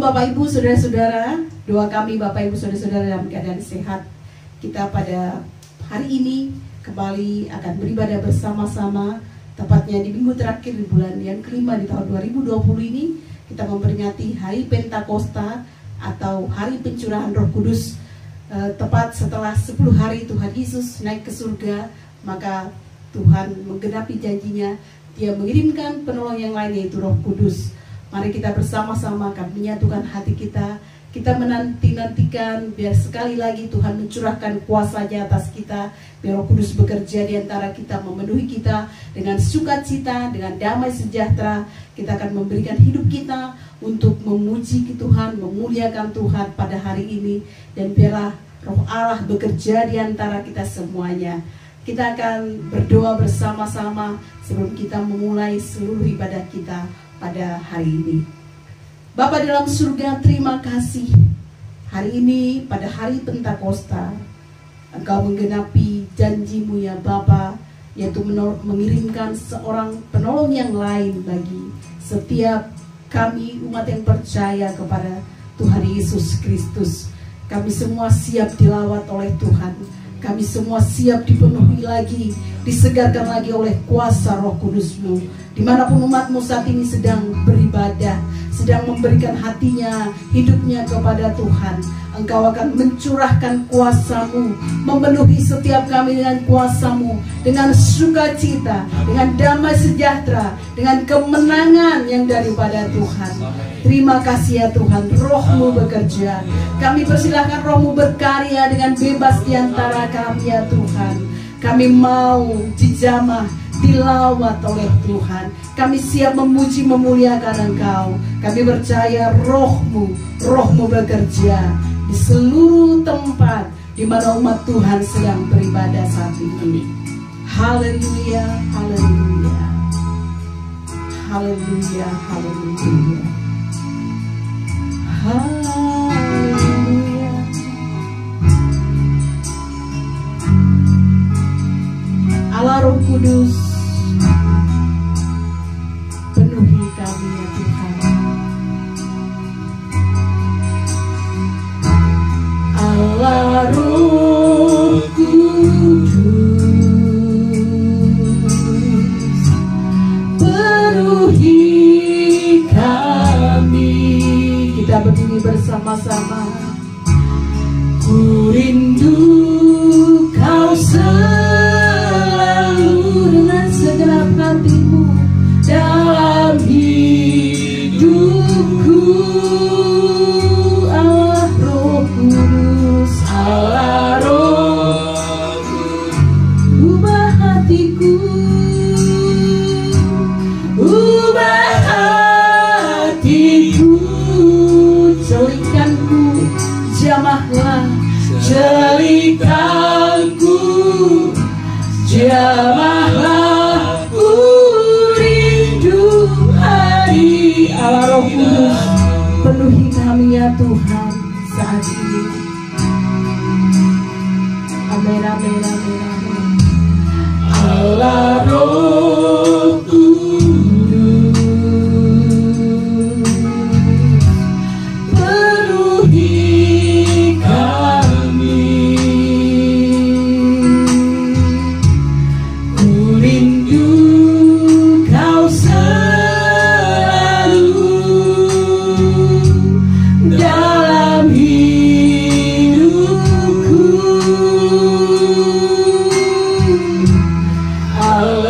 Bapak Ibu, Saudara-saudara. Doa kami Bapak Ibu, Saudara-saudara dalam keadaan sehat. Kita pada hari ini kembali akan beribadah bersama-sama. Tepatnya di minggu terakhir di bulan yang kelima di tahun 2020 ini, kita memperingati Hari Pentakosta atau Hari Pencurahan Roh Kudus. Tepat setelah 10 hari Tuhan Yesus naik ke surga, maka Tuhan menggenapi janjinya. Dia mengirimkan penolong yang lain, yaitu Roh Kudus. Mari kita bersama-sama akan menyatukan hati kita. Kita menanti-nantikan biar sekali lagi Tuhan mencurahkan kuasa-Nya atas kita. Biar Roh Kudus bekerja di antara kita, memenuhi kita dengan sukacita, dengan damai sejahtera. Kita akan memberikan hidup kita untuk memuji Tuhan, memuliakan Tuhan pada hari ini. Dan biarlah Roh Allah bekerja di antara kita semuanya. Kita akan berdoa bersama-sama sebelum kita memulai seluruh ibadah kita pada hari ini. Bapa dalam surga, terima kasih. Hari ini pada hari Pentakosta, Engkau menggenapi janji-Mu ya Bapa, yaitu mengirimkan seorang penolong yang lain bagi setiap kami umat yang percaya kepada Tuhan Yesus Kristus. Kami semua siap dilawat oleh Tuhan. Kami semua siap dipenuhi lagi, disegarkan lagi oleh kuasa Roh Kudus-Mu. Dimanapun umat-Mu saat ini sedang beribadah, sedang memberikan hatinya, hidupnya kepada Tuhan, Engkau akan mencurahkan kuasa-Mu, memenuhi setiap kami dengan kuasa-Mu, dengan sukacita, dengan damai sejahtera, dengan kemenangan yang daripada Tuhan. Terima kasih ya Tuhan, Roh-Mu bekerja. Kami persilahkan Roh-Mu berkarya dengan bebas di antara kami ya Tuhan. Kami mau dijamah, dilawat oleh Tuhan. Kami siap memuji, memuliakan Engkau. Kami percaya Roh-Mu bekerja di seluruh tempat di mana umat Tuhan sedang beribadah saat ini. Haleluya, haleluya, haleluya, haleluya, haleluya. Allah Roh Kudus, penuhi kami ya Tuhan. Allah Roh Kudus, penuhi kami. Kita berdiri bersama-sama. Ku rindu Kau dengan segenap hati-Mu dalam hidupku. Allah Roh Kudus, Allah Roh Kudus, ubah hatiku, ubah hatiku, celikanku, jamahlah celikanku, jamahlah ku rindu hari. Allah Roh Kudus, penuhi kami ya Tuhan saat ini. Amin, amin, amin, amin. Allah Roh Kudus, penuhi kami. Allah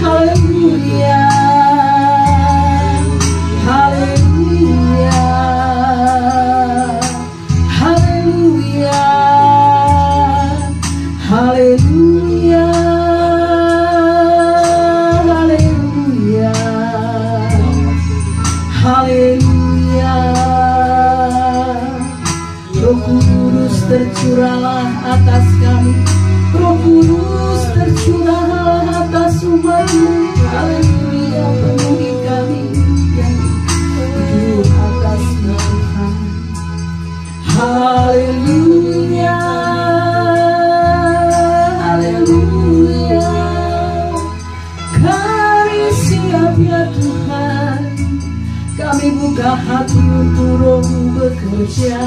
haleluya, haleluya, haleluya, haleluya, haleluya, haleluya. Roh Kudus tercurahlah atas kami, Roh Kudus tercurahlah atas umat-Mu. Haleluya, penuhi kami yang hidup atas Tuhan. Haleluya, haleluya. Kami siap ya Tuhan, kami buka hati untuk Roh-Mu bekerja.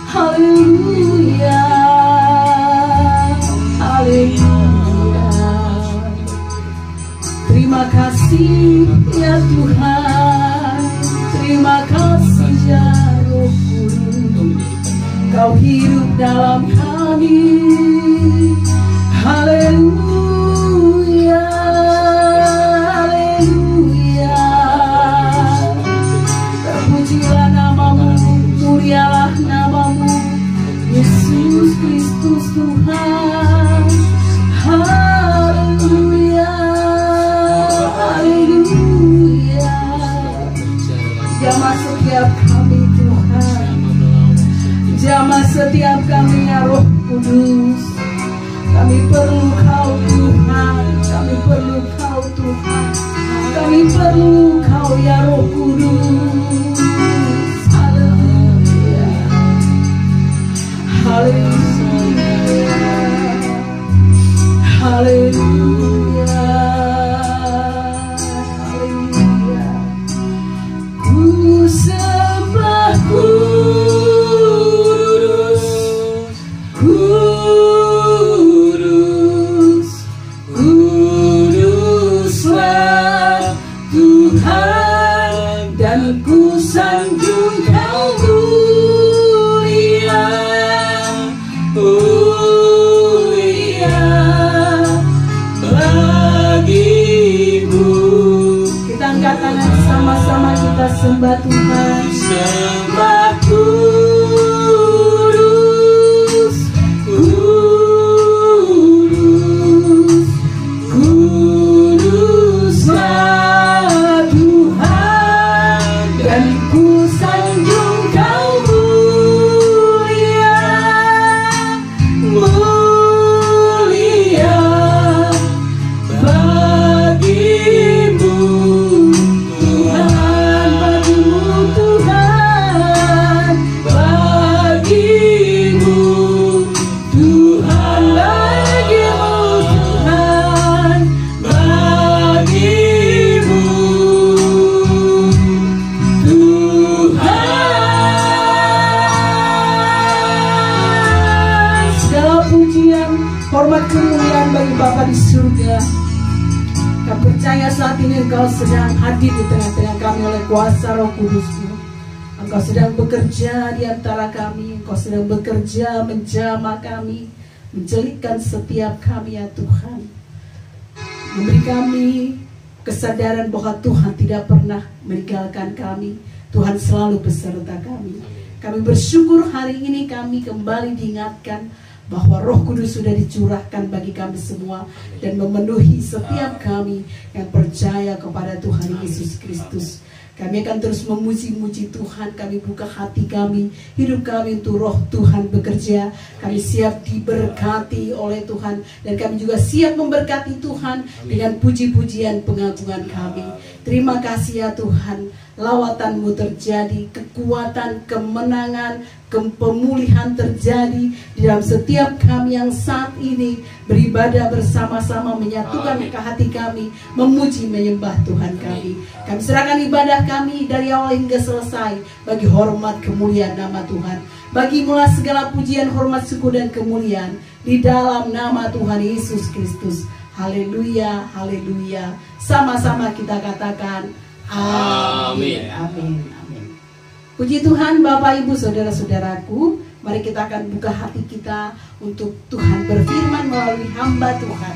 Haleluya, haleluya. Terima kasih ya Tuhan, terima kasih ya Roh Kudus, Kau hidup dalam kami. Haleluya, haleluya. Terpujilah nama-Mu, mulialah nama-Mu, Yesus Kristus Tuhan. Haleluya, haleluya. Jamah setiap kami Tuhan, jamah setiap kami ya Roh Kudus. Kami perlu Kau Tuhan, kami perlu Kau Tuhan, kami perlu Kau ya Roh Kudus. Haleluya, haleluya, haleluya, haleluya. Ku sembah Kudus, Kudus, Kuduslah Tuhan, dan ku sanjung Kau mulia, mulia bagi-Mu. Kita angkat tangan sama-sama, kita sembah Tuhan. Sembah Kudus, Kudus, Kuduslah Tuhan, dan ku sanjung Kau mulia, mulia bagi-Mu Tuhan, bagi-Mu Tuhan, bagi-Mu Tuhan, bagi-Mu Tuhan, bagi-Mu Tuhan. Segala pujian, hormat, kemuliaan bagi Bapa di surga. Kami percaya saat ini Engkau sedang hadir di tengah-tengah kami oleh kuasa Roh Kudus-Mu. Engkau sedang bekerja di antara kami, Engkau sedang bekerja menjamah kami, menjelitkan setiap kami ya Tuhan. Memberi kami kesadaran bahwa Tuhan tidak pernah meninggalkan kami, Tuhan selalu beserta kami. Kami bersyukur hari ini kami kembali diingatkan bahwa Roh Kudus sudah dicurahkan bagi kami semua dan memenuhi setiap kami yang percaya kepada Tuhan Yesus Kristus. Kami akan terus memuji-muji Tuhan. Kami buka hati kami, hidup kami untuk Roh Tuhan bekerja. Kami siap diberkati oleh Tuhan, dan kami juga siap memberkati Tuhan dengan puji-pujian pengagungan kami. Terima kasih ya Tuhan, lawatan-Mu terjadi, kekuatan, kemenangan, pemulihan terjadi di dalam setiap kami yang saat ini beribadah bersama-sama, menyatukan ke hati kami, memuji, menyembah Tuhan kami. Kami serahkan ibadah kami dari awal hingga selesai bagi hormat kemuliaan nama Tuhan. Bagi mula segala pujian, hormat, syukur dan kemuliaan di dalam nama Tuhan Yesus Kristus. Haleluya, haleluya. Sama-sama kita katakan amin. Amin. Amin. Puji Tuhan Bapak Ibu Saudara-saudaraku, Mari kita akan buka hati kita untuk Tuhan berfirman melalui hamba Tuhan.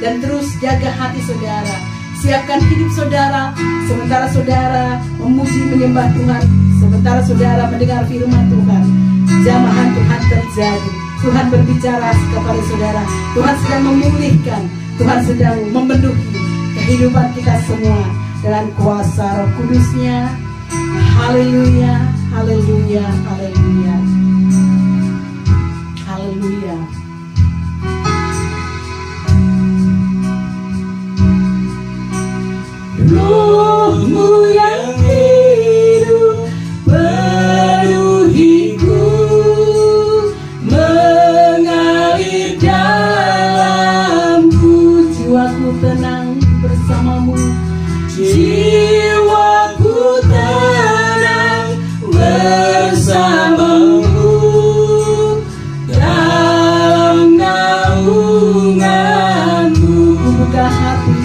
Dan terus jaga hati saudara. Siapkan hidup saudara sementara saudara memuji menyembah Tuhan, sementara saudara mendengar firman Tuhan. Jamahan Tuhan terjadi. Tuhan berbicara kepada saudara. Tuhan sedang memulihkan. Tuhan sedang memenuhi kehidupan kita semua dengan kuasa Roh Kudus-Nya. Haleluya, haleluya, haleluya. Haleluya. Roh-Mu yang hidup penuhiku, mengalir dalamku. Jiwaku tenang bersamamu, jiwaku tenang bersamamu. Dalam naunganmu ku buka hati,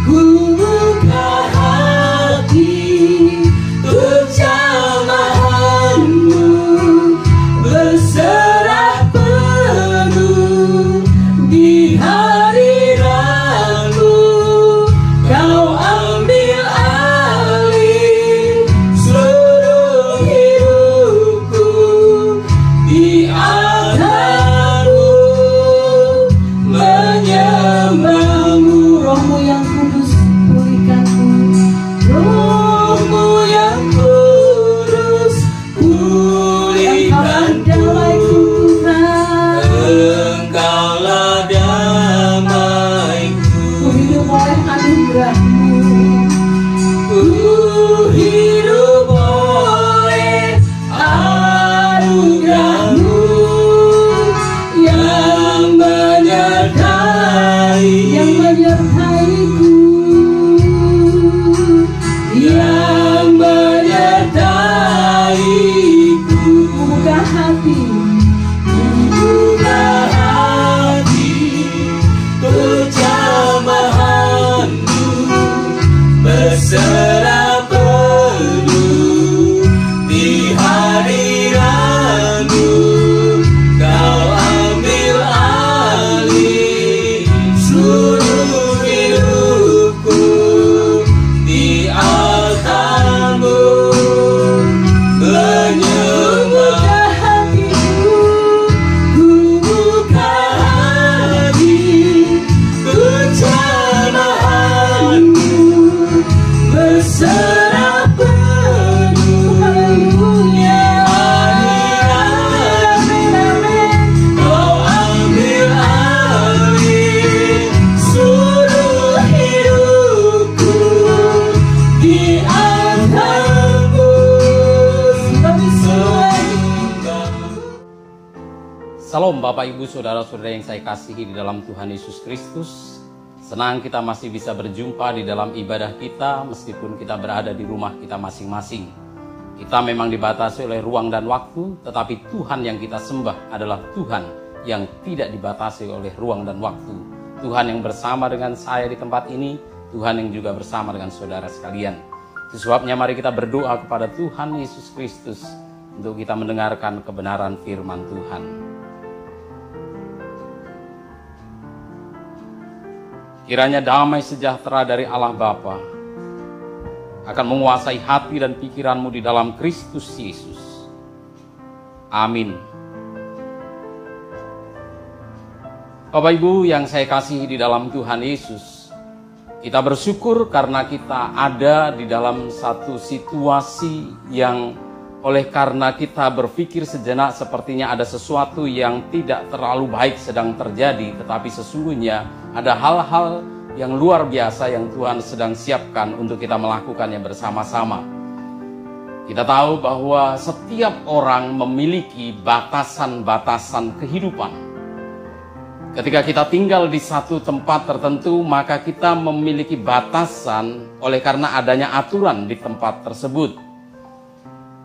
ku buka hati untuk jamahanmu, berserah penuh di hadiratmu. Kau ambil alih seluruh hidupku, di altarmu menyembahmu. Roh-Mu yang kudus pulihkanku, Roh-Mu yang kudus pulihkanku. Engkaulah damaiku, ku hidup oleh anugerah-Mu, ku hidup oleh anugerah-Mu yang menyertaiku, yang menyertaiku. Ku buka hati, ku buka hati untuk jamahanmu, berserah penuh di hadiratmu. Kau ambil alih seluruh hidupku, di altarmu menyembah hatiku. Ku buka hati untuk jamahanmu, berserah penuh. Haleluya, amin. Kau ambil alih seluruh hidupku, di altarmu kami sembah. Salam Bapak Ibu Saudara-saudara yang saya kasihi di dalam Tuhan Yesus Kristus. Senang kita masih bisa berjumpa di dalam ibadah kita meskipun kita berada di rumah kita masing-masing. Kita memang dibatasi oleh ruang dan waktu, tetapi Tuhan yang kita sembah adalah Tuhan yang tidak dibatasi oleh ruang dan waktu. Tuhan yang bersama dengan saya di tempat ini, Tuhan yang juga bersama dengan saudara sekalian. Itu sebabnya mari kita berdoa kepada Tuhan Yesus Kristus untuk kita mendengarkan kebenaran firman Tuhan. Kiranya damai sejahtera dari Allah Bapa akan menguasai hati dan pikiranmu di dalam Kristus Yesus. Amin. Bapak Ibu yang saya kasihi di dalam Tuhan Yesus, kita bersyukur karena kita ada di dalam satu situasi yang oleh karena kita berpikir sejenak sepertinya ada sesuatu yang tidak terlalu baik sedang terjadi, tetapi sesungguhnya ada hal-hal yang luar biasa yang Tuhan sedang siapkan untuk kita melakukannya bersama-sama. Kita tahu bahwa setiap orang memiliki batasan-batasan kehidupan. Ketika kita tinggal di satu tempat tertentu, maka kita memiliki batasan oleh karena adanya aturan di tempat tersebut.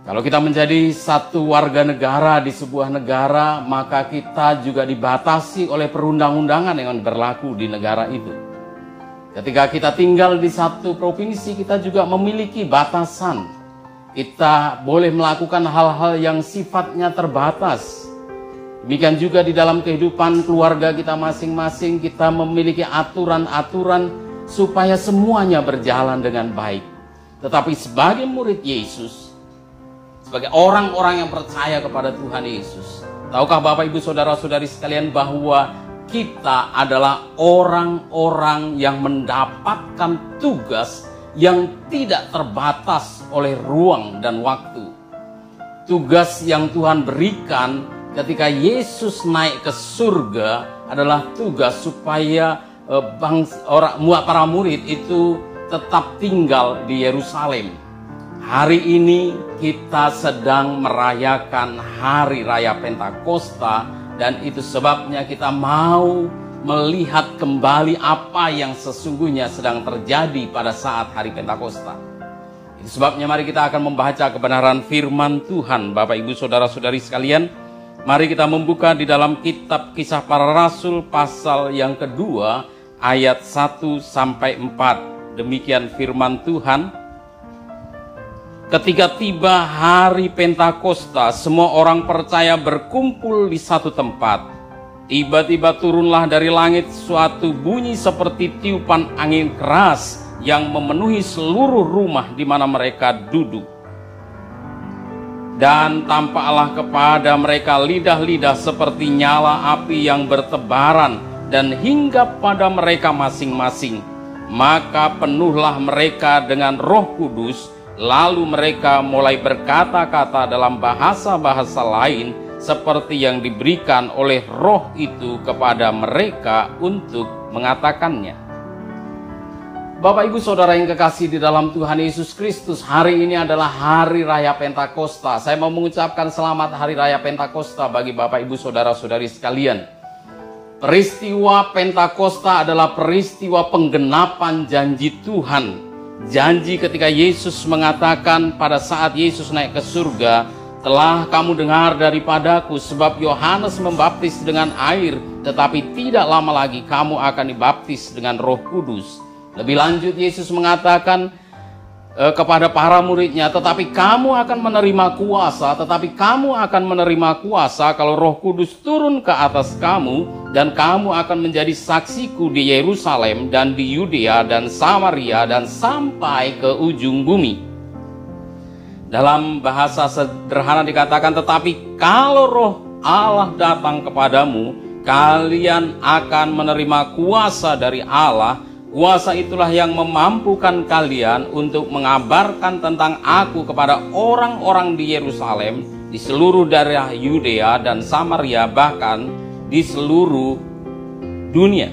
Kalau kita menjadi satu warga negara di sebuah negara, maka kita juga dibatasi oleh perundang-undangan yang berlaku di negara itu. Ketika kita tinggal di satu provinsi, kita juga memiliki batasan. Kita boleh melakukan hal-hal yang sifatnya terbatas. Demikian juga di dalam kehidupan keluarga kita masing-masing, kita memiliki aturan-aturan supaya semuanya berjalan dengan baik. Tetapi sebagai murid Yesus, sebagai orang-orang yang percaya kepada Tuhan Yesus, tahukah Bapak Ibu Saudara-saudari sekalian bahwa kita adalah orang-orang yang mendapatkan tugas yang tidak terbatas oleh ruang dan waktu. Tugas yang Tuhan berikan ketika Yesus naik ke surga adalah tugas supaya para murid itu tetap tinggal di Yerusalem. Hari ini kita sedang merayakan Hari Raya Pentakosta, dan itu sebabnya kita mau melihat kembali apa yang sesungguhnya sedang terjadi pada saat Hari Pentakosta. Itu sebabnya mari kita akan membaca kebenaran firman Tuhan. Bapak Ibu Saudara-saudari sekalian, mari kita membuka di dalam kitab Kisah Para Rasul pasal yang kedua ayat 1-4. Demikian firman Tuhan. Ketika tiba hari Pentakosta, semua orang percaya berkumpul di satu tempat. Tiba-tiba turunlah dari langit suatu bunyi seperti tiupan angin keras yang memenuhi seluruh rumah di mana mereka duduk. Dan tampaklah kepada mereka lidah-lidah seperti nyala api yang bertebaran dan hinggap pada mereka masing-masing. Maka penuhlah mereka dengan Roh Kudus, lalu mereka mulai berkata-kata dalam bahasa-bahasa lain seperti yang diberikan oleh Roh itu kepada mereka untuk mengatakannya. Bapak Ibu Saudara yang kekasih di dalam Tuhan Yesus Kristus, hari ini adalah Hari Raya Pentakosta. Saya mau mengucapkan selamat Hari Raya Pentakosta bagi Bapak Ibu Saudara-saudari sekalian. Peristiwa Pentakosta adalah peristiwa penggenapan janji Tuhan. Janji ketika Yesus mengatakan pada saat Yesus naik ke surga, telah kamu dengar daripadaku, sebab Yohanes membaptis dengan air, tetapi tidak lama lagi kamu akan dibaptis dengan Roh Kudus. Lebih lanjut Yesus mengatakan kepada para muridnya, tetapi kamu akan menerima kuasa kalau Roh Kudus turun ke atas kamu, dan kamu akan menjadi saksiku di Yerusalem dan di Yudea dan Samaria dan sampai ke ujung bumi. Dalam bahasa sederhana dikatakan, tetapi kalau Roh Allah datang kepadamu, kalian akan menerima kuasa dari Allah. Kuasa itulah yang memampukan kalian untuk mengabarkan tentang aku kepada orang-orang di Yerusalem, di seluruh daerah Yudea dan Samaria, bahkan di seluruh dunia.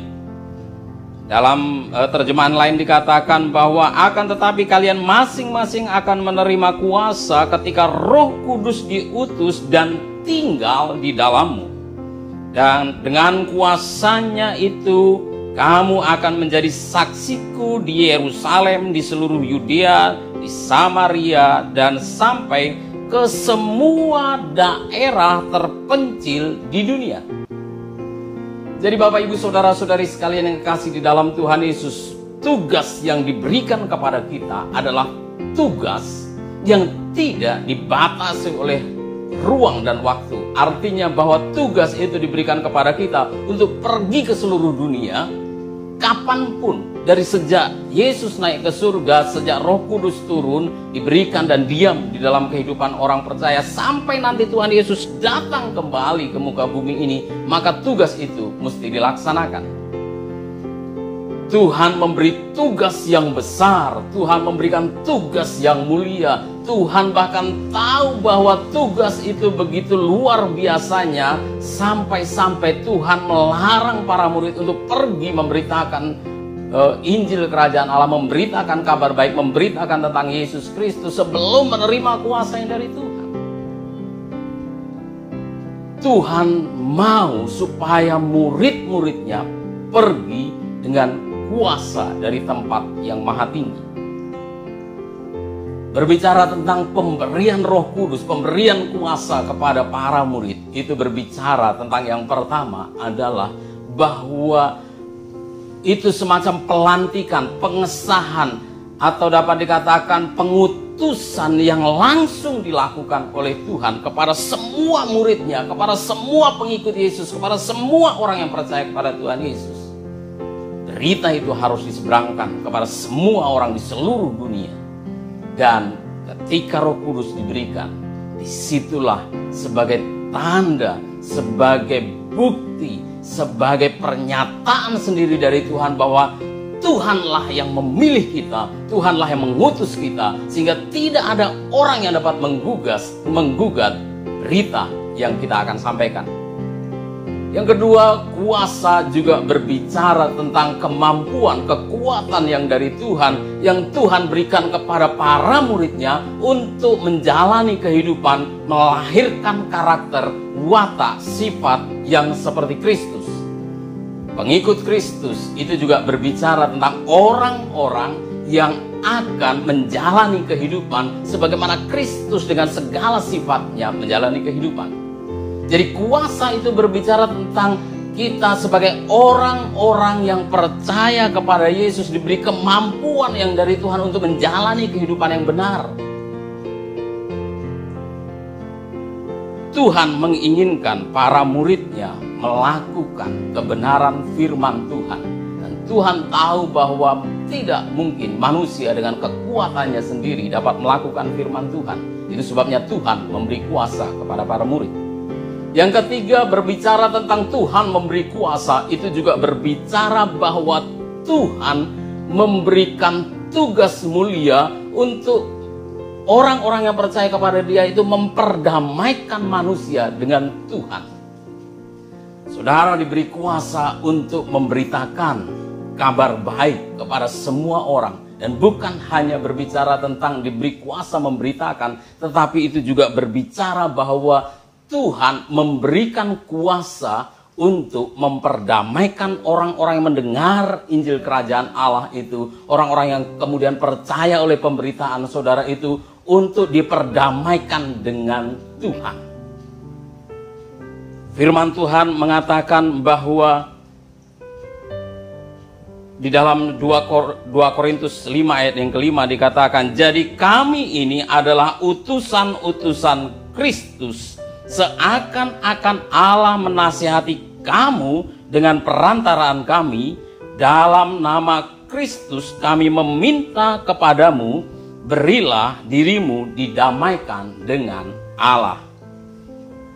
Dalam terjemahan lain dikatakan bahwa akan tetapi kalian masing-masing akan menerima kuasa ketika Roh Kudus diutus dan tinggal di dalammu. Dan dengan kuasanya itu kamu akan menjadi saksiku di Yerusalem, di seluruh Yudea, di Samaria, dan sampai ke semua daerah terpencil di dunia. Jadi Bapak Ibu Saudara-saudari sekalian yang kekasih di dalam Tuhan Yesus, tugas yang diberikan kepada kita adalah tugas yang tidak dibatasi oleh ruang dan waktu. Artinya bahwa tugas itu diberikan kepada kita untuk pergi ke seluruh dunia, kapanpun. Dari sejak Yesus naik ke surga, sejak Roh Kudus turun, diberikan dan diam di dalam kehidupan orang percaya, sampai nanti Tuhan Yesus datang kembali ke muka bumi ini, maka tugas itu mesti dilaksanakan. Tuhan memberi tugas yang besar, Tuhan memberikan tugas yang mulia. Tuhan bahkan tahu bahwa tugas itu begitu luar biasanya, sampai-sampai Tuhan melarang para murid untuk pergi memberitakan Injil Kerajaan Allah, memberitakan kabar baik, memberitakan tentang Yesus Kristus sebelum menerima kuasa yang dari Tuhan. Tuhan mau supaya murid-muridnya pergi dengan kuasa dari tempat yang maha tinggi. Berbicara tentang pemberian Roh Kudus, pemberian kuasa kepada para murid, itu berbicara tentang yang pertama adalah bahwa itu semacam pelantikan, pengesahan, atau dapat dikatakan pengutusan utusan yang langsung dilakukan oleh Tuhan kepada semua muridnya, kepada semua pengikut Yesus, kepada semua orang yang percaya kepada Tuhan Yesus. Derita itu harus diseberangkan kepada semua orang di seluruh dunia. Dan ketika Roh Kudus diberikan, disitulah sebagai tanda, sebagai bukti, sebagai pernyataan sendiri dari Tuhan bahwa Tuhanlah yang memilih kita, Tuhanlah yang mengutus kita, sehingga tidak ada orang yang dapat menggugat berita yang kita akan sampaikan. Yang kedua, kuasa juga berbicara tentang kemampuan, kekuatan yang dari Tuhan, yang Tuhan berikan kepada para muridnya untuk menjalani kehidupan, melahirkan karakter, watak, sifat yang seperti Kristus. Pengikut Kristus itu juga berbicara tentang orang-orang yang akan menjalani kehidupan sebagaimana Kristus dengan segala sifatnya menjalani kehidupan. Jadi kuasa itu berbicara tentang kita sebagai orang-orang yang percaya kepada Yesus, diberi kemampuan yang dari Tuhan untuk menjalani kehidupan yang benar. Tuhan menginginkan para muridnya melakukan kebenaran firman Tuhan. Dan Tuhan tahu bahwa tidak mungkin manusia dengan kekuatannya sendiri dapat melakukan firman Tuhan. Itu sebabnya Tuhan memberi kuasa kepada para murid. Yang ketiga, berbicara tentang Tuhan memberi kuasa, itu juga berbicara bahwa Tuhan memberikan tugas mulia untuk orang-orang yang percaya kepada Dia itu memperdamaikan manusia dengan Tuhan. Saudara diberi kuasa untuk memberitakan kabar baik kepada semua orang. Dan bukan hanya berbicara tentang diberi kuasa memberitakan, tetapi itu juga berbicara bahwa Tuhan memberikan kuasa untuk memperdamaikan orang-orang yang mendengar Injil Kerajaan Allah itu. Orang-orang yang kemudian percaya oleh pemberitaan saudara itu untuk diperdamaikan dengan Tuhan. Firman Tuhan mengatakan bahwa di dalam 2 Korintus 5 ayat yang kelima dikatakan, jadi kami ini adalah utusan-utusan Kristus, seakan-akan Allah menasihati kamu dengan perantaraan kami. Dalam nama Kristus kami meminta kepadamu, berilah dirimu didamaikan dengan Allah.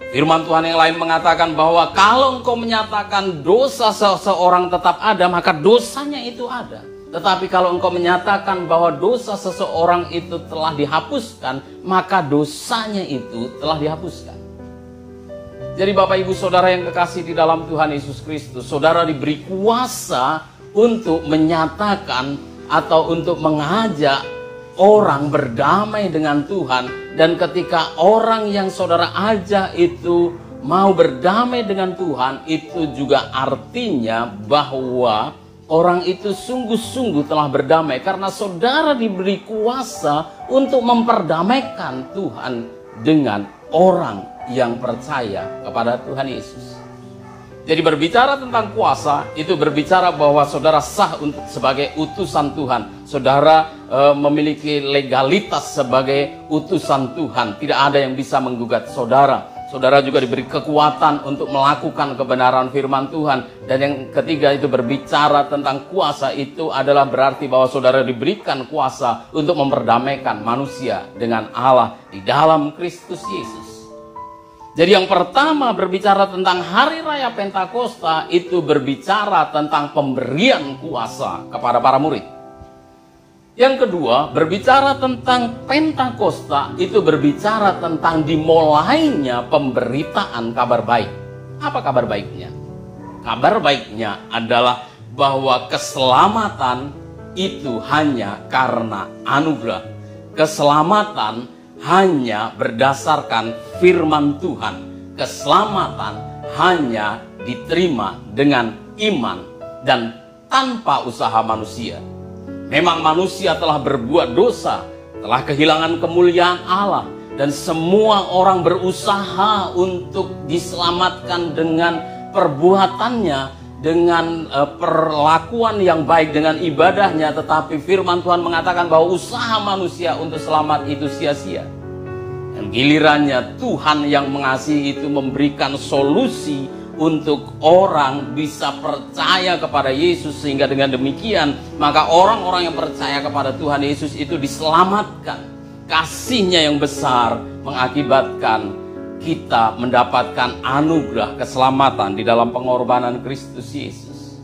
Firman Tuhan yang lain mengatakan bahwa kalau engkau menyatakan dosa seseorang tetap ada, maka dosanya itu ada. Tetapi kalau engkau menyatakan bahwa dosa seseorang itu telah dihapuskan, maka dosanya itu telah dihapuskan. Jadi Bapak Ibu Saudara yang kekasih di dalam Tuhan Yesus Kristus, saudara diberi kuasa untuk menyatakan atau untuk mengajak orang berdamai dengan Tuhan. Dan ketika orang yang saudara ajak itu mau berdamai dengan Tuhan, itu juga artinya bahwa orang itu sungguh-sungguh telah berdamai. Karena saudara diberi kuasa untuk memperdamaikan Tuhan dengan orang yang percaya kepada Tuhan Yesus. Jadi berbicara tentang kuasa, itu berbicara bahwa saudara sah untuk sebagai utusan Tuhan. Saudara memiliki legalitas sebagai utusan Tuhan. Tidak ada yang bisa menggugat saudara. Saudara juga diberi kekuatan untuk melakukan kebenaran firman Tuhan. Dan yang ketiga itu berbicara tentang kuasa, itu adalah berarti bahwa saudara diberikan kuasa untuk memperdamaikan manusia dengan Allah di dalam Kristus Yesus. Jadi yang pertama berbicara tentang Hari Raya Pentakosta, itu berbicara tentang pemberian kuasa kepada para murid. Yang kedua, berbicara tentang Pentakosta, itu berbicara tentang dimulainya pemberitaan kabar baik. Apa kabar baiknya? Kabar baiknya adalah bahwa keselamatan itu hanya karena anugerah. Keselamatan hanya berdasarkan firman Tuhan. Keselamatan hanya diterima dengan iman dan tanpa usaha manusia. Memang manusia telah berbuat dosa, telah kehilangan kemuliaan Allah, dan semua orang berusaha untuk diselamatkan dengan perbuatannya, dengan perlakuan yang baik, dengan ibadahnya, tetapi firman Tuhan mengatakan bahwa usaha manusia untuk selamat itu sia-sia. Dan gilirannya Tuhan yang mengasihi itu memberikan solusi untuk orang bisa percaya kepada Yesus, sehingga dengan demikian maka orang-orang yang percaya kepada Tuhan Yesus itu diselamatkan. Kasih-Nya yang besar mengakibatkan kita mendapatkan anugerah keselamatan di dalam pengorbanan Kristus Yesus.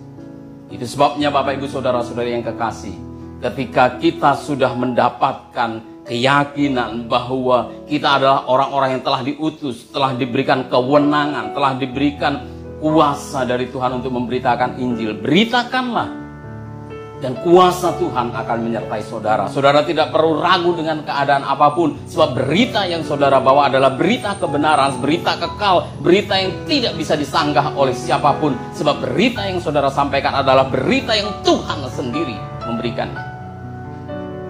Itu sebabnya Bapak Ibu Saudara-saudari yang kekasih, ketika kita sudah mendapatkan keyakinan bahwa kita adalah orang-orang yang telah diutus, telah diberikan kewenangan, telah diberikan kuasa dari Tuhan untuk memberitakan Injil, beritakanlah. Dan kuasa Tuhan akan menyertai saudara. Saudara tidak perlu ragu dengan keadaan apapun, sebab berita yang saudara bawa adalah berita kebenaran, berita kekal, berita yang tidak bisa disanggah oleh siapapun. Sebab berita yang saudara sampaikan adalah berita yang Tuhan sendiri memberikannya.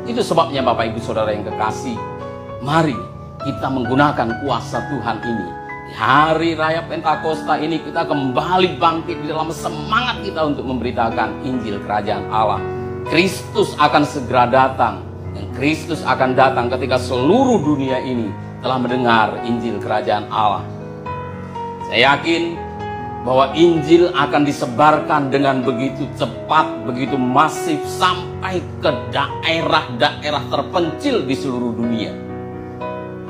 Itu sebabnya Bapak Ibu Saudara yang kekasih, mari kita menggunakan kuasa Tuhan ini. Di hari raya Pentakosta ini kita kembali bangkit di dalam semangat kita untuk memberitakan Injil Kerajaan Allah. Kristus akan segera datang, dan Kristus akan datang ketika seluruh dunia ini telah mendengar Injil Kerajaan Allah. Saya yakin bahwa Injil akan disebarkan dengan begitu cepat, begitu masif sampai ke daerah-daerah terpencil di seluruh dunia.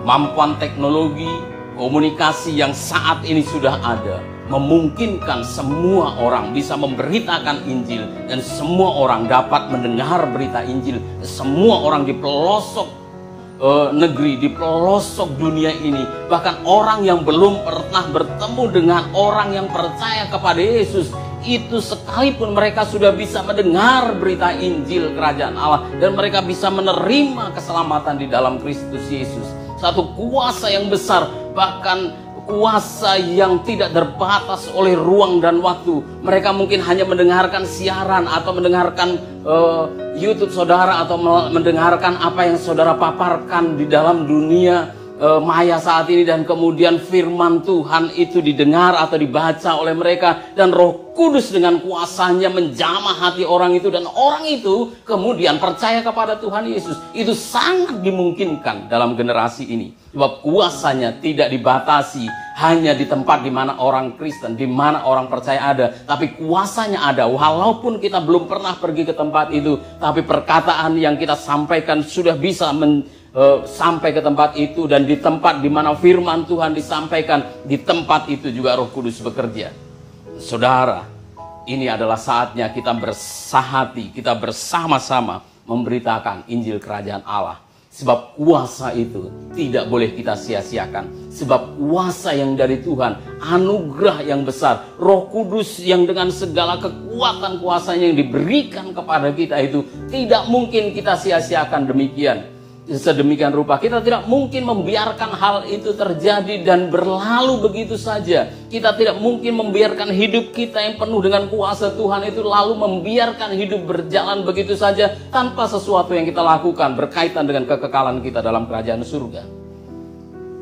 Kemampuan teknologi, komunikasi yang saat ini sudah ada memungkinkan semua orang bisa memberitakan Injil, dan semua orang dapat mendengar berita Injil. Semua orang di pelosok negeri, di pelosok dunia ini, bahkan orang yang belum pernah bertemu dengan orang yang percaya kepada Yesus, itu sekalipun mereka sudah bisa mendengar berita Injil Kerajaan Allah, dan mereka bisa menerima keselamatan di dalam Kristus Yesus. Satu kuasa yang besar, bahkan kuasa yang tidak terbatas oleh ruang dan waktu. Mereka mungkin hanya mendengarkan siaran atau mendengarkan YouTube saudara, atau mendengarkan apa yang saudara paparkan di dalam dunia maya saat ini, dan kemudian firman Tuhan itu didengar atau dibaca oleh mereka, dan Roh Kudus dengan kuasanya menjamah hati orang itu, dan orang itu kemudian percaya kepada Tuhan Yesus. Itu sangat dimungkinkan dalam generasi ini, sebab kuasanya tidak dibatasi hanya di tempat di mana orang Kristen, di mana orang percaya ada, tapi kuasanya ada walaupun kita belum pernah pergi ke tempat itu, tapi perkataan yang kita sampaikan sudah bisa sampai ke tempat itu, dan di tempat di mana firman Tuhan disampaikan, di tempat itu juga Roh Kudus bekerja. Saudara, ini adalah saatnya kita bersahati, kita bersama-sama memberitakan Injil Kerajaan Allah. Sebab kuasa itu tidak boleh kita sia-siakan. Sebab kuasa yang dari Tuhan, anugerah yang besar, Roh Kudus yang dengan segala kekuatan kuasanya yang diberikan kepada kita itu tidak mungkin kita sia-siakan demikian. Sedemikian rupa kita tidak mungkin membiarkan hal itu terjadi dan berlalu begitu saja. Kita tidak mungkin membiarkan hidup kita yang penuh dengan kuasa Tuhan itu lalu membiarkan hidup berjalan begitu saja tanpa sesuatu yang kita lakukan berkaitan dengan kekekalan kita dalam kerajaan surga.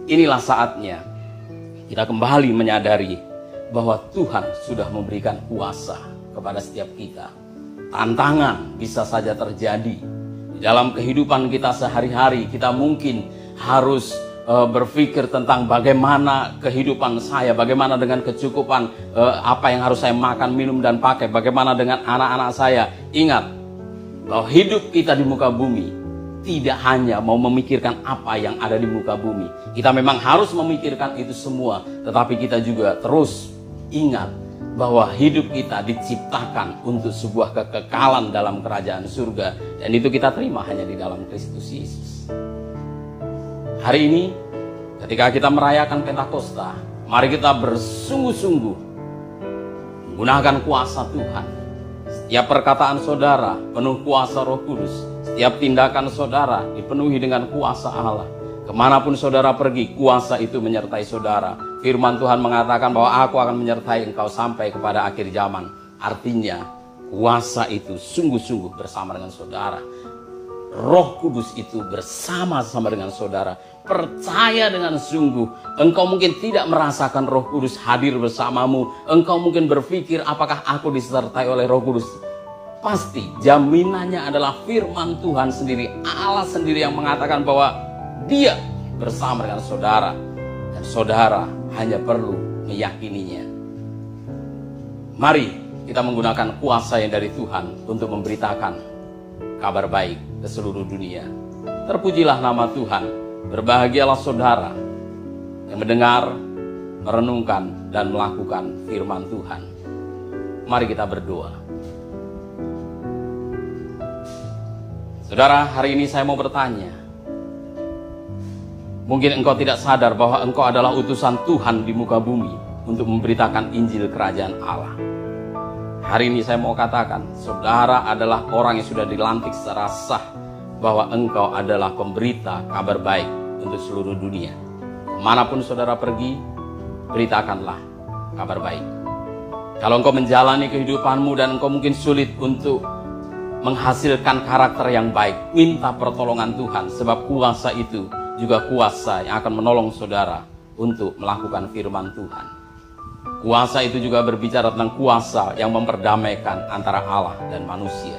Inilah saatnya kita kembali menyadari bahwa Tuhan sudah memberikan kuasa kepada setiap kita. Tantangan bisa saja terjadi dalam kehidupan kita sehari-hari. Kita mungkin harus berpikir tentang bagaimana kehidupan saya, bagaimana dengan kecukupan apa yang harus saya makan, minum, dan pakai, bagaimana dengan anak-anak saya. Ingat bahwa hidup kita di muka bumi tidak hanya mau memikirkan apa yang ada di muka bumi. Kita memang harus memikirkan itu semua, tetapi kita juga terus ingat bahwa hidup kita diciptakan untuk sebuah kekekalan dalam kerajaan surga, dan itu kita terima hanya di dalam Kristus Yesus. Hari ini ketika kita merayakan Pentakosta, mari kita bersungguh-sungguh menggunakan kuasa Tuhan. Setiap perkataan saudara penuh kuasa Roh Kudus, setiap tindakan saudara dipenuhi dengan kuasa Allah. Kemanapun saudara pergi, kuasa itu menyertai saudara. Firman Tuhan mengatakan bahwa aku akan menyertai engkau sampai kepada akhir zaman. Artinya kuasa itu sungguh-sungguh bersama dengan saudara. Roh Kudus itu bersama-sama dengan saudara. Percaya dengan sungguh. Engkau mungkin tidak merasakan Roh Kudus hadir bersamamu. Engkau mungkin berpikir, apakah aku disertai oleh Roh Kudus? Pasti jaminannya adalah firman Tuhan sendiri, Allah sendiri yang mengatakan bahwa Dia bersama dengan saudara. Dan saudara hanya perlu meyakininya. Mari kita menggunakan kuasa yang dari Tuhan untuk memberitakan kabar baik ke seluruh dunia. Terpujilah nama Tuhan. Berbahagialah saudara yang mendengar, merenungkan, dan melakukan firman Tuhan. Mari kita berdoa. Saudara, hari ini saya mau bertanya. Mungkin engkau tidak sadar bahwa engkau adalah utusan Tuhan di muka bumi untuk memberitakan Injil Kerajaan Allah. Hari ini saya mau katakan, saudara adalah orang yang sudah dilantik secara sah, bahwa engkau adalah pemberita kabar baik untuk seluruh dunia. Kemanapun saudara pergi, beritakanlah kabar baik. Kalau engkau menjalani kehidupanmu dan engkau mungkin sulit untuk menghasilkan karakter yang baik, minta pertolongan Tuhan, sebab kuasa itu juga kuasa yang akan menolong saudara untuk melakukan firman Tuhan. Kuasa itu juga berbicara tentang kuasa yang memperdamaikan antara Allah dan manusia.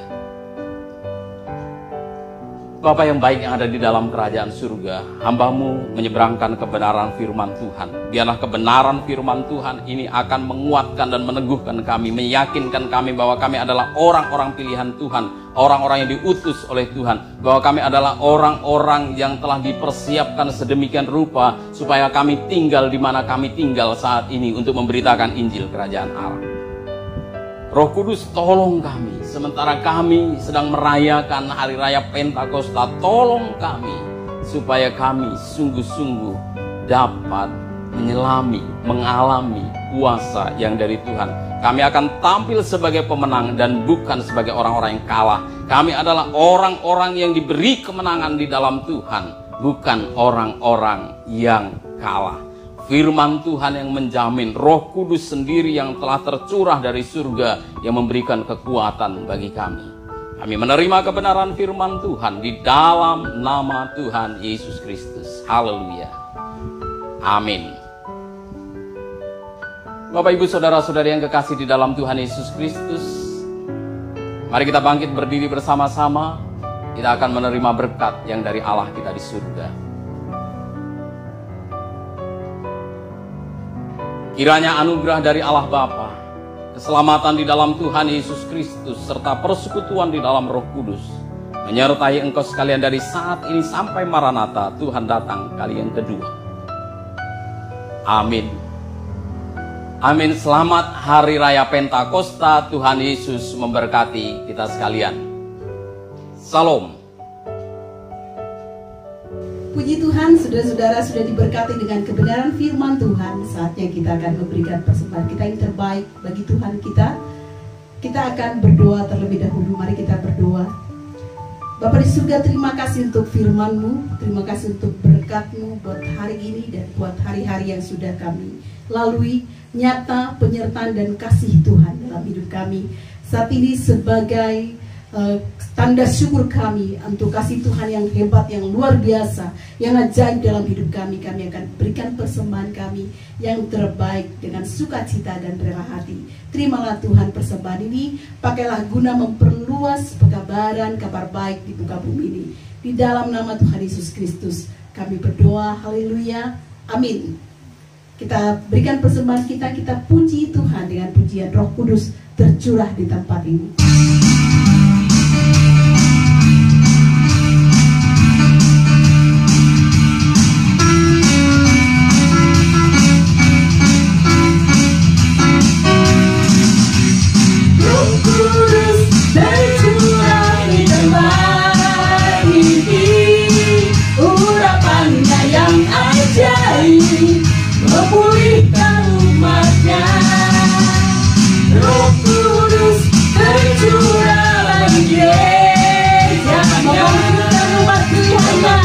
Bapa yang baik yang ada di dalam kerajaan surga, hamba-Mu menyeberangkan kebenaran firman Tuhan. Biarlah kebenaran firman Tuhan ini akan menguatkan dan meneguhkan kami, meyakinkan kami bahwa kami adalah orang-orang pilihan Tuhan, orang-orang yang diutus oleh Tuhan, bahwa kami adalah orang-orang yang telah dipersiapkan sedemikian rupa supaya kami tinggal di mana kami tinggal saat ini untuk memberitakan Injil Kerajaan Allah. Roh Kudus, tolong kami sementara kami sedang merayakan hari raya Pentakosta. Tolong kami supaya kami sungguh-sungguh dapat menyelami, mengalami kuasa yang dari Tuhan. Kami akan tampil sebagai pemenang dan bukan sebagai orang-orang yang kalah. Kami adalah orang-orang yang diberi kemenangan di dalam Tuhan, bukan orang-orang yang kalah. Firman Tuhan yang menjamin, Roh Kudus sendiri yang telah tercurah dari surga yang memberikan kekuatan bagi kami. Kami menerima kebenaran firman Tuhan di dalam nama Tuhan Yesus Kristus. Haleluya. Amin. Bapak, Ibu, Saudara-saudari yang kekasih di dalam Tuhan Yesus Kristus, mari kita bangkit berdiri bersama-sama. Kita akan menerima berkat yang dari Allah kita di surga. Kiranya anugerah dari Allah Bapa, keselamatan di dalam Tuhan Yesus Kristus, serta persekutuan di dalam Roh Kudus menyertai engkau sekalian dari saat ini sampai Maranatha, Tuhan datang kali yang kedua. Amin. Amin. Selamat Hari Raya Pentakosta. Tuhan Yesus memberkati kita sekalian. Salam. Puji Tuhan, saudara-saudara sudah diberkati dengan kebenaran firman Tuhan. Saatnya kita akan memberikan persembahan kita yang terbaik bagi Tuhan kita. Kita akan berdoa terlebih dahulu. Mari kita berdoa. Bapa di surga, terima kasih untuk firman-Mu. Terima kasih untuk berkat-Mu buat hari ini dan buat hari-hari yang sudah kami lalui. Nyata penyertaan dan kasih Tuhan dalam hidup kami. Saat ini sebagai tanda syukur kami untuk kasih Tuhan yang hebat, yang luar biasa, yang ajaib dalam hidup kami. Kami akan berikan persembahan kami yang terbaik dengan sukacita dan rela hati. Terimalah Tuhan persembahan ini, pakailah guna memperluas pekabaran kabar baik di muka bumi ini. Di dalam nama Tuhan Yesus Kristus kami berdoa, haleluya, amin. Kita berikan persembahan kita puji Tuhan dengan pujian Roh Kudus tercurah di tempat ini. Memulihkan umatnya, Roh Kudus tercurah lagi gereja-Nya. Memulihkan umat Tuhan-Nya.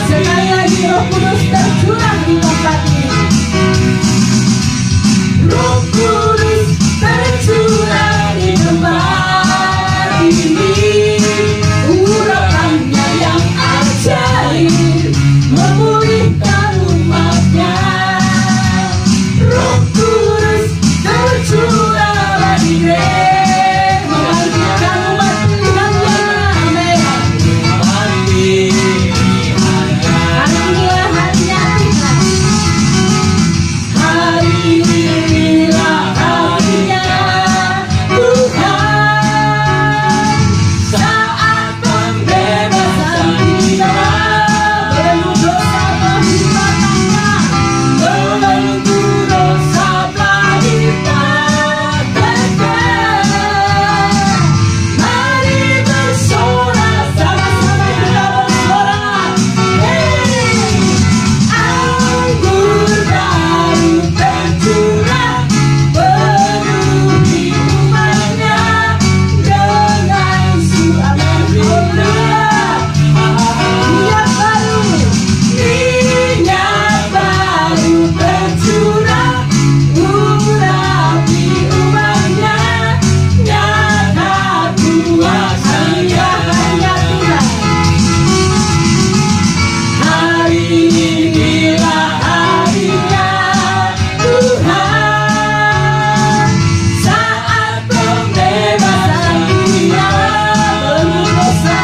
Sekali lagi Roh Kudus tercurah di tempat ini. Roh Kudus tercurah di tempat ini. urapannya yang ajaib memulihkan umatnya. Roh Kudus tercurah bagi gereja, membangkitkan umat pilihannya. Amin. Hari inilah harinya Tuhan. Hari inilah harinya Tuhan. Saat pembebasan kita, belenggu dosa pembebasannya, belenggu dosa dipatahkan. Mari bersorak, sama-sama kita bersorak. Hey, anggur baru tercurah, penuhi umatnya dengan suapan gembira. Minyak baru tercurah, urapi umatnya, nyata kuasanya hanya Tuhan. Hari inilah harinya Tuhan. Saat pembebasan dunia, belenggu dosa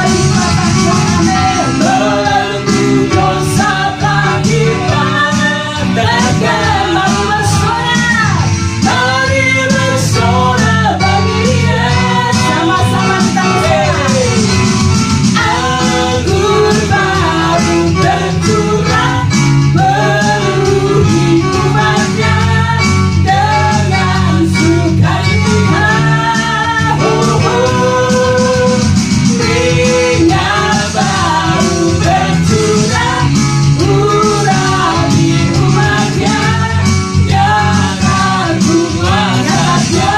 dipatahkan. Amin. Belenggu dosa dipatahkan. Mari bersorak, mari bersorak bagi Dia. Sama-sama kita bersorak. Anggur baru tercurah, penuhi umatnya dengan sukacita. Minyak baru tercurah, urapi umatnya, nyata kuasanya.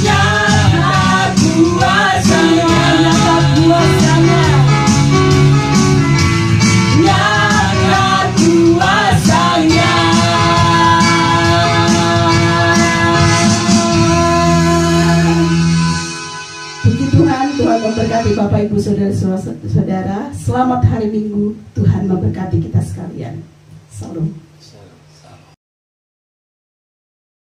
Nyata kuasanya, nyata kuasanya, nyata kuasanya. Puji Tuhan, Tuhan memberkati Bapak Ibu Saudara-saudara. Selamat hari Minggu, Tuhan memberkati kita sekalian. Salam.